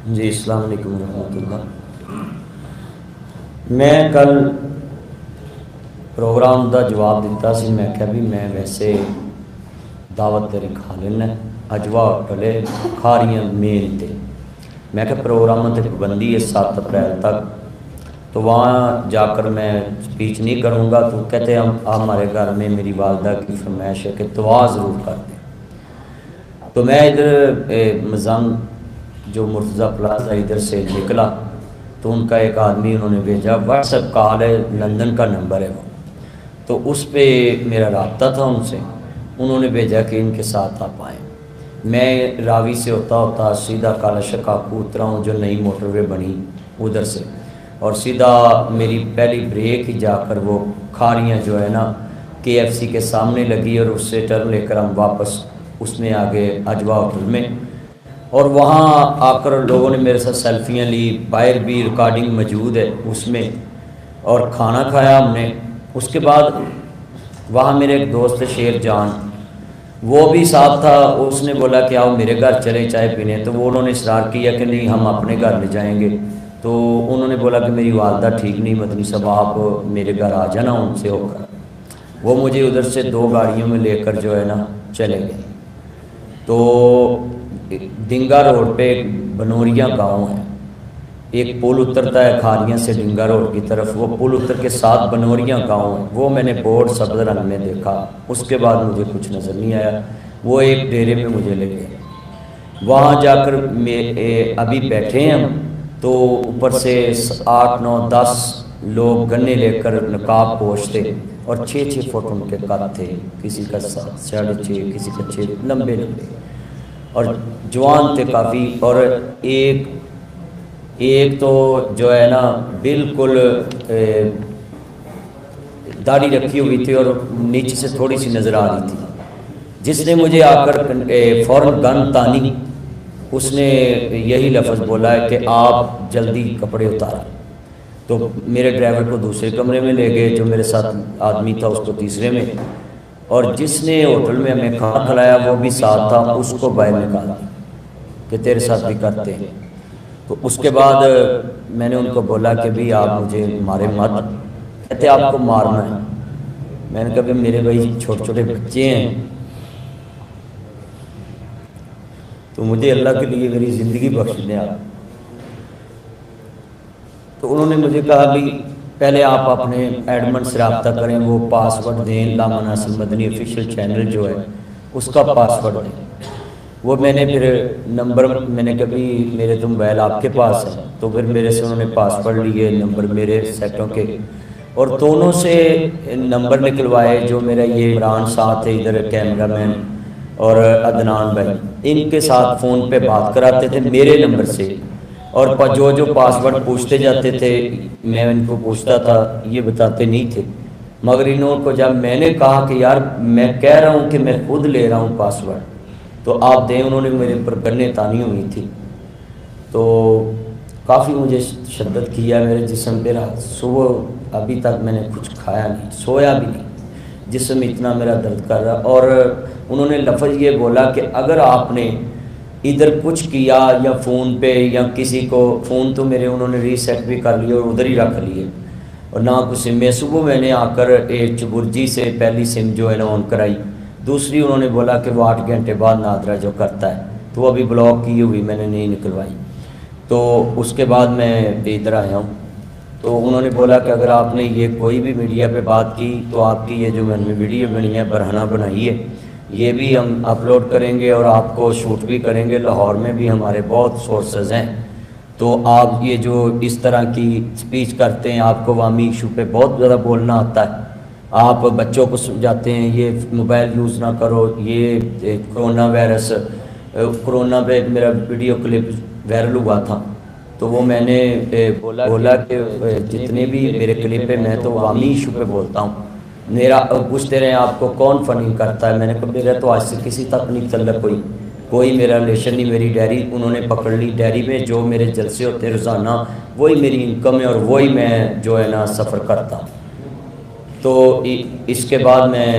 जी, अस्सलाम वालेकुम रहमतुल्लाह। मैं कल प्रोग्राम का जवाब दिता सी। मैं क्या भी मैं वैसे दावत तेरी खा लेना अजवा होटल खारियां मेन ते। मैं क्या प्रोग्राम की पाबंदी है 7 अप्रैल तक, तो वहाँ जाकर मैं स्पीच नहीं करूँगा। तो कहते हम हमारे घर में मेरी वालदा की फरमाइश है कि दुआ ज़रूर कर दें। तो मैं इधर मज़ंग जो मुर्तज़ा प्लाजा इधर से निकला तो उनका एक आदमी उन्होंने भेजा, व्हाट्सएप कॉल है, लंदन का नंबर है वो। तो उस पर मेरा रब्ता था उनसे। उन्होंने भेजा कि इनके साथ आप आएँ। मैं रावी से होता होता सीधा काला शकाकू उतरा हूँ, जो नई मोटरवे बनी उधर से, और सीधा मेरी पहली ब्रेक ही जाकर वो खारियाँ जो है ना KFC के सामने लगी, और उससे टर्न लेकर हम वापस उसमें आ गए अजवा होटल में। और वहाँ आकर लोगों ने मेरे साथ सेल्फियाँ ली, बाहर भी रिकॉर्डिंग मौजूद है उसमें, और खाना खाया हमने। उसके बाद वहाँ मेरे एक दोस्त शेर जान, वो भी साथ था। उसने बोला कि आओ मेरे घर चले चाय पीने, तो वो उन्होंने इशरार किया कि नहीं हम अपने घर ले जाएंगे। तो उन्होंने बोला कि मेरी वालदा ठीक नहीं, मदनी साहब आप मेरे घर आ जाना उनसे होकर। वो मुझे उधर से 2 गाड़ियों में लेकर जो है ना चले गए। तो डिंगा रोड पे एक बनोरिया गांव है, एक पुल उतरता है खारियाँ से डिंगा रोड की तरफ, वो पुल उतर के साथ बनोरिया गांव है। वो मैंने बोर्ड सब्ज़ रंग में देखा। उसके बाद मुझे कुछ नज़र नहीं आया। वो एक डेरे में मुझे ले गए। वहाँ जाकर अभी बैठे हैं हम, तो ऊपर से 8 9 10 लोग गन्ने लेकर नकाब पोछते, और 6 6 फुट उनके कद थे, किसी का 6.5, किसी का 6, लंबे लंबे, और जवान थे काफ़ी। और एक एक तो जो है ना बिल्कुल दाढ़ी रखी हुई थी और नीचे से थोड़ी सी नज़र आ रही थी, जिसने मुझे आकर फ़ौरन गन तानी। उसने यही लफ्ज़ बोला है कि आप जल्दी कपड़े उतारा। तो मेरे ड्राइवर को दूसरे कमरे में ले गए, जो मेरे साथ आदमी था उसको तीसरे में, और जिसने होटल में हमें खाना खिलाया वो भी साथ था, उसको बाहर निकाल दिया कि तेरे साथ भी करते हैं। तो उसके बाद मैंने उनको बोला कि भाई आप मुझे मारे मत। कहते आपको मारना है। मैंने कहा मेरे भाई छोटे छोटे बच्चे हैं, तो मुझे अल्लाह के लिए मेरी ज़िंदगी बख्श दें आप। तो उन्होंने मुझे कहा भाई पहले आप अपने एडमिन से रब्ता करें, वो पासवर्ड दें, लामा नासिर मदनी ऑफिशियल चैनल जो है उसका पासवर्ड दें। वो मैंने फिर नंबर, मैंने कभी मेरे तो मोबाइल आपके पास है, तो फिर मेरे से उन्होंने पासवर्ड लिए, नंबर मेरे सेटों के, और दोनों से नंबर निकलवाए। जो मेरा ये इमरान साथ है इधर कैमरामैन, और अदनान भाई, इनके साथ फ़ोन पे बात कराते थे मेरे नंबर से। और जो जो पासवर्ड पूछते जाते थे मैं इनको पूछता था, ये बताते नहीं थे। मगर इनको जब मैंने कहा कि यार मैं कह रहा हूँ कि मैं खुद ले रहा हूँ पासवर्ड, तो आप दें, उन्होंने मेरे पर गन्ने तानी हुई थी। तो काफ़ी मुझे शिद्दत किया मेरे जिस्म पे। सुबह अभी तक मैंने कुछ खाया नहीं, सोया भी नहीं, जिस्म इतना मेरा दर्द कर रहा। और उन्होंने लफ्ज़ ये बोला कि अगर आपने इधर कुछ किया या फ़ोन पे या किसी को फ़ोन, तो मेरे उन्होंने रीसेट भी कर लिए और उधर ही रख लिए, और ना कुछ सिम में। सुबह मैंने आकर एक चुबुर्जी से पहली सिम जो है ना ऑन कराई, दूसरी उन्होंने बोला कि वो 8 घंटे बाद नादरा जो करता है, तो वो अभी ब्लॉक की हुई मैंने नहीं निकलवाई। तो उसके बाद मैं इधर आया हूँ। तो उन्होंने बोला कि अगर आपने ये कोई भी मीडिया पे बात की तो आपकी ये जो मैंने वीडियो बनी है बरहना बनाई है, ये भी हम अपलोड करेंगे और आपको शूट भी करेंगे। लाहौर में भी हमारे बहुत सोर्सेज हैं, तो आप ये जो इस तरह की स्पीच करते हैं, आपको अवामी इशू पे बहुत ज़्यादा बोलना आता है, आप बच्चों को समझाते हैं ये मोबाइल यूज़ ना करो, ये कोरोना वायरस, कोरोना पे मेरा वीडियो क्लिप वायरल हुआ था, तो वो मैंने बोला कि जितने भी मेरे क्लिप पे मैं तो अवामी इशू पे बोलता हूँ। मेरा पूछते रहे आपको कौन फंडिंग करता है, मैंने कहा मेरा तो आज से किसी तक नहीं चल रहा, कोई मेरा रिलेशन नहीं। मेरी डायरी उन्होंने पकड़ ली, डायरी में जो मेरे जलसे होते रोज़ाना वही मेरी इनकम है, और वही मैं जो है ना सफ़र करता। तो इसके बाद मैं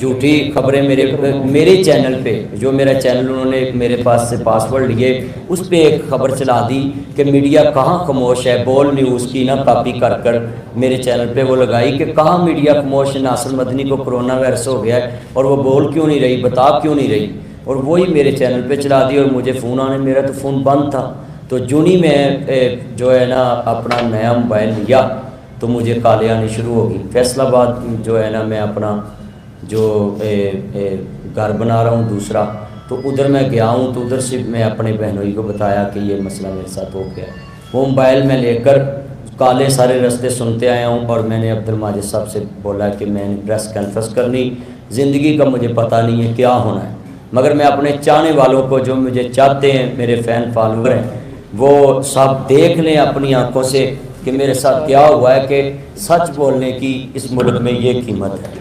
झूठी खबरें मेरे चैनल पे, जो मेरा चैनल उन्होंने मेरे पास से पासवर्ड लिए, उस पर एक खबर चला दी कि मीडिया कहाँ खामोश है। बोल न्यूज़ की ना कॉपी कर कर मेरे चैनल पे वो लगाई कि कहाँ मीडिया खामोश है, नासिर मदनी को कोरोना वायरस हो गया है और वो बोल क्यों नहीं रही, बता क्यों नहीं रही, और वही मेरे चैनल पे चला दी। और मुझे फ़ोन आने, मेरा तो फ़ोन बंद था। तो जूनी में जो है ना अपना नया मोबाइल लिया तो मुझे काले आने शुरू होगी। फैसलाबाद जो है ना मैं अपना जो घर बना रहा हूँ दूसरा, तो उधर मैं गया हूँ, तो उधर से मैं अपने बहनोई को बताया कि ये मसला मेरे साथ हो गया। वो मोबाइल में लेकर काले सारे रास्ते सुनते आया हूँ और मैंने अब्दुल माजिद साहब से बोला कि मैंने प्रेस कॉन्फ्रेंस करनी, ज़िंदगी का मुझे पता नहीं है क्या होना है, मगर मैं अपने चाहने वालों को, जो मुझे चाहते हैं, मेरे फ़ैन फॉलोअर हैं, वो सब देख लें अपनी आंखों से कि मेरे साथ क्या हुआ है, कि सच बोलने की इस मुल्क में ये कीमत है।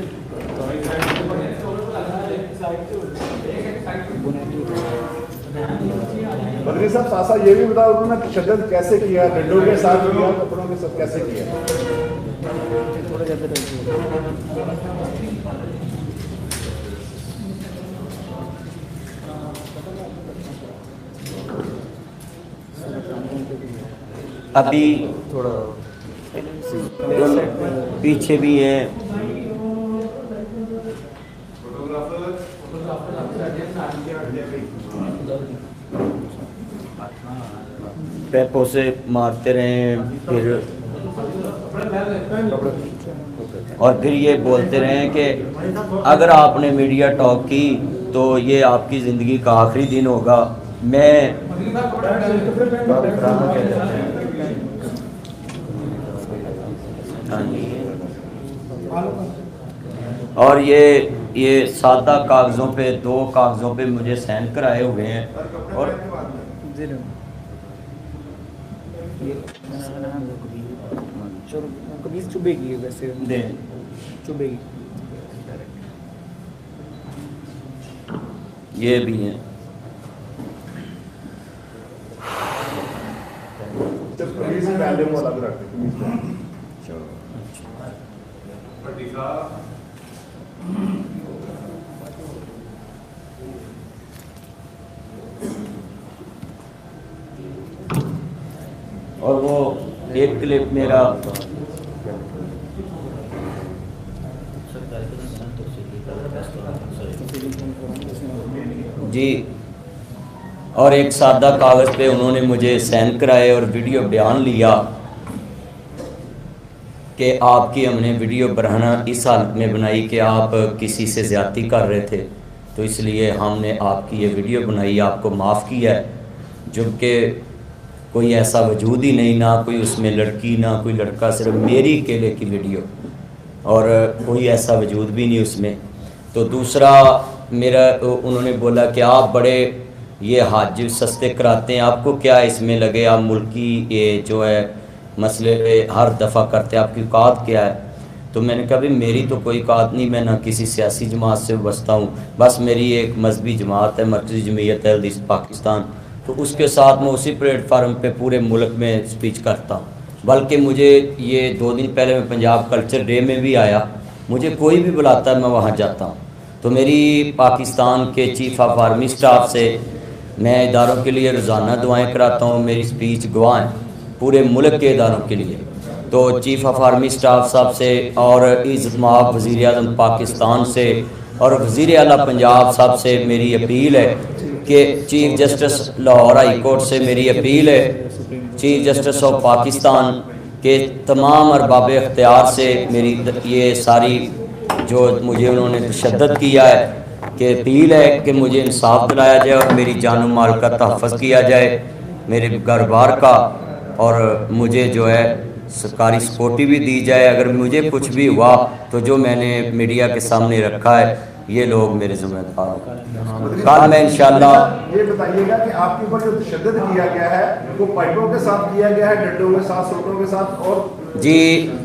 बद्री साहब, सासा ये भी बताओ उन्होंने तशद्दुद कैसे किया, डंडों के साथ किया, कपड़ों के साथ कैसे किया? अभी थोड़ा पीछे भी है, पैपों से मारते रहे, फिर और फिर ये बोलते रहे कि अगर आपने मीडिया टॉक की तो ये आपकी ज़िंदगी का आखिरी दिन होगा। मैं और ये सादा कागज़ों पे, 2 कागज़ों पे मुझे साइन कराए हुए हैं। और चुभेगी वैसे चुभेगी, ये भी हैं। कमीज पहले वो अलग रखते, कमीज पहले। और वो एक क्लिप मेरा जी, और एक सादा कागज़ पे उन्होंने मुझे साइन कराए और वीडियो बयान लिया कि आपकी हमने वीडियो बरहना इस हालत में बनाई कि आप किसी से ज़्यादती कर रहे थे, तो इसलिए हमने आपकी ये वीडियो बनाई, आपको माफ़ किया है। जबकि कोई ऐसा वजूद ही नहीं, ना कोई उसमें लड़की ना कोई लड़का, सिर्फ मेरी अकेले की वीडियो, और कोई ऐसा वजूद भी नहीं उसमें। तो दूसरा मेरा, उन्होंने बोला कि आप बड़े ये हज सस्ते कराते हैं, आपको क्या इसमें लगे, आप मुल्की ये जो है मसले हर दफ़ा करते हैं, आपकी औकात क्या है? तो मैंने कहा भाई मेरी तो कोई औकात नहीं, मैं ना किसी सियासी जमात से बसता हूँ, बस मेरी एक मजहबी जमात है, मरकज़ी जमीयत अहले हदीस पाकिस्तान, तो उसके साथ मैं उसी प्लेटफार्म पे पूरे मुल्क में स्पीच करता हूँ। बल्कि मुझे ये 2 दिन पहले मैं पंजाब कल्चर डे में भी आया, मुझे कोई भी बुलाता है मैं वहाँ जाता हूँ। तो मेरी पाकिस्तान के चीफ ऑफ आर्मी स्टाफ से मैं इदारों के लिए रोज़ाना दुआएं कराता हूँ, मेरी स्पीच गवाह है पूरे मुल्क के इदारों के लिए। तो चीफ ऑफ आर्मी स्टाफ साहब से और इज़्माब वज़ीर आज़म पाकिस्तान से और वज़ीर आला पंजाब साहब से मेरी अपील है कि chief justice Lahore high court से मेरी अपील है, चीफ जस्टिस ऑफ पाकिस्तान के तमाम अरबाब इख्तियार से मेरी ये सारी जो मुझे उन्होंने तशद्दुद किया है कि अपील है कि मुझे इंसाफ दिलाया जाए और मेरी जान माल का तहफ़्फ़ुज़ किया जाए, मेरे घर बार का, और मुझे जो है सरकारी सिक्योरिटी भी दी जाए। अगर मुझे कुछ भी हुआ तो जो मैंने मीडिया के सामने रखा है ये लोग मेरे ज़िम्मेदार हैं। कल मैं इंशाल्लाह ये बताइएगा कि आपके ऊपर जो तशद्दुद किया गया है वो पाइपों के साथ किया गया है, डंडों के साथ, सोटों के साथ? और जी,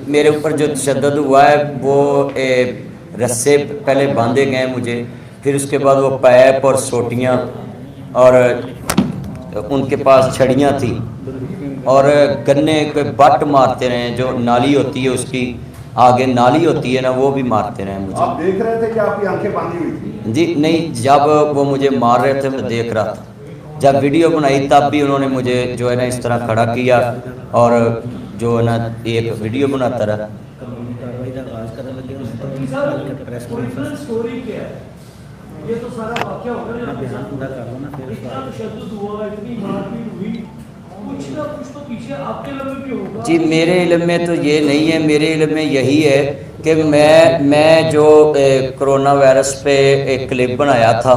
मेरे ऊपर जो तशद्दुद हुआ है वो रस्से पहले बांधे गए मुझे, फिर उसके बाद वो पैप और सोटियाँ, और उनके पास छड़ियाँ थी, और गन्ने के बट मारते रहे, जो नाली होती है उसकी, आगे नाली होती है ना, वो भी मारते रहे मुझे। आप देख रहे थे कि आपकी आंखें बांधी हुई थी? जी नहीं, जब वो मुझे मार रहे थे मैं देख रहा था। जब वीडियो बनाई तब भी उन्होंने मुझे जो है ना इस तरह खड़ा किया और जो है ना एक वीडियो बनाता रहा। कार्रवाई का आगाज करने लगे तो प्रेस कॉन्फ्रेंस स्टोरी क्या है? ये तो सारा वाकया हो गया। बयान पूरा कर लो ना, फिर उसके इतना बाद। तशद्दुद हुआ, इतनी मारपीट हुई, कुछ ना कुछ तो पीछे आपके इल्म में भी होगा। जी मेरे इल्म में तो ये नहीं है, मेरे इल्म में यही है कि मैं जो कोरोना वायरस पे एक क्लिप बनाया था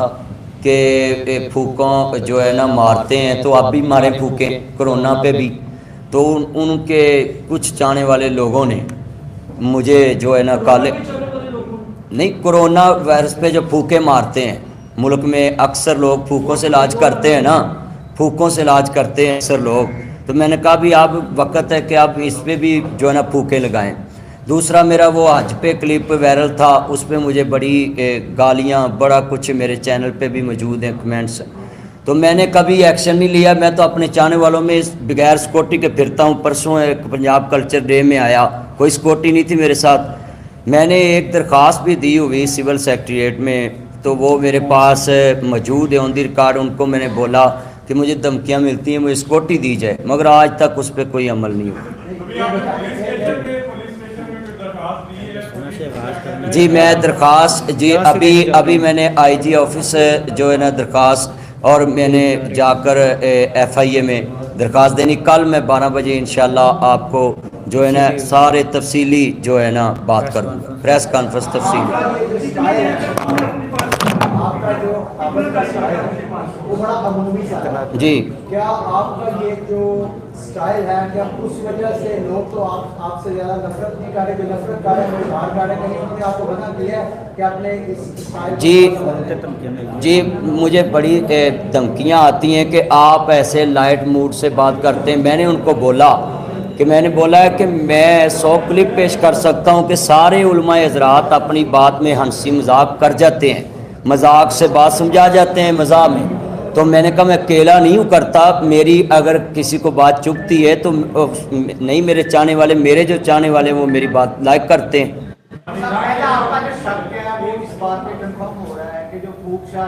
कि फूकों जो है ना मारते हैं, तो आप भी मारे फूके कोरोना पे भी। तो उनके कुछ चाहने वाले लोगों ने मुझे जो है ना काले नहीं, कोरोना वायरस पे जो फूके मारते हैं, मुल्क में अक्सर लोग फूकों से इलाज करते हैं ना, फूकों से इलाज करते हैं अक्सर लोग। तो मैंने कहा भी अब वक्त है कि आप इस पे भी जो है ना फूके लगाएं। दूसरा मेरा वो हज पे क्लिप वायरल था, उस पर मुझे बड़ी गालियाँ बड़ा कुछ मेरे चैनल पे भी मौजूद हैं कमेंट्स। तो मैंने कभी एक्शन नहीं लिया। मैं तो अपने चाहने वालों में बगैर सिक्योरिटी के फिरता हूँ। परसों एक पंजाब कल्चर डे में आया, कोई सिक्योरिटी नहीं थी मेरे साथ। मैंने एक दरख्वास्त भी दी हुई सिविल सेक्रेटरीट में, तो वो मेरे पास मौजूद है ऑन दी रिकॉर्ड। उनको मैंने बोला कि मुझे धमकियाँ मिलती हैं, मुझे सिक्योरिटी दी जाए, मगर आज तक उस पर कोई अमल नहीं हुआ। से आगाज करने जी मैं दरख्वास्त जी अभी मैंने आईजी ऑफिस जो है ना दरख्वास्त, और मैंने जाकर FIA में दरख्वास्त देनी। कल मैं 12 बजे इंशाल्लाह आपको जो है ना सारे तफसीली जो है ना बात करूँगा, प्रेस कॉन्फ्रेंस तफसीली। आपका जो अमल का स्टाइल है वो बड़ा अमूमी सा है। जी क्या आपका ये जो स्टाइल है, क्या उस वजह से लोग तो आपसे ज़्यादा नफरत नहीं कर रहे, जो नफरत कर रहे हैं वो बाहर कर रहे, कहीं उन्होंने आपको बना दिया है कि आपने इस स्टाइल जी मुझे बड़ी धमकियाँ आती हैं कि आप ऐसे लाइट मूड से बात करते हैं। मैंने उनको बोला है कि मैं 100 क्लिप पेश कर सकता हूँ कि सारे उलमाए हज़रात अपनी बात में हंसी मजाक कर जाते हैं, मजाक से बात समझा जाते हैं मजाक में। तो मैंने कहा मैं अकेला नहीं हूँ करता, मेरी अगर किसी को बात चुभती है तो नहीं, मेरे चाहने वाले, मेरे जो चाहने वाले वो मेरी बात लाइक करते हैं। आपका जो शक है वो इस बात पे कंफर्म हो रहा है कि जो फूक शाह